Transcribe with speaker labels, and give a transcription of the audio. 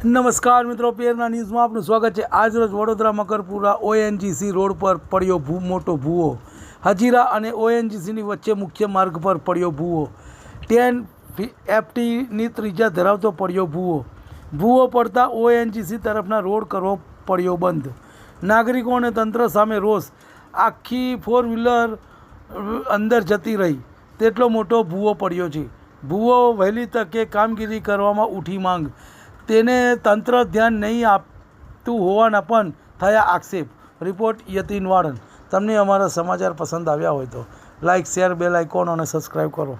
Speaker 1: નમસ્કાર મિત્રો, પેરના ન્યૂઝમાં આપનું સ્વાગત છે। આજરોજ વડોદરા મકરપુરા ઓએનજીસી રોડ પર પડ્યો મોટો ભૂવો। હજીરા અને ઓએનજીસીની વચ્ચે મુખ્ય માર્ગ પર પડ્યો ભૂવો। 10 FTની ત્રિજ્યા ધરાવતો પડ્યો ભૂવો પડતા ઓએનજીસી તરફના રોડ કરવો પડ્યો બંધ। નાગરિકો અને તંત્ર સામે રોષ, આખી 4 વ્હીલર અંદર જતી રહી, તેટલો મોટો ભૂવો પડ્યો છે। ભૂવો વહેલી તકે કામગીરી કરવામાં ઉઠી માંગ, તેને તંત્ર ધ્યાન નહીં આપતું હોવાના પણ થયા આક્ષેપ। રિપોર્ટ યતીન વાળંદ। તમને અમારા સમાચાર પસંદ આવ્યા હોય તો લાઇક, શેર, બેલ આઇકોન અને સબસ્ક્રાઈબ કરો।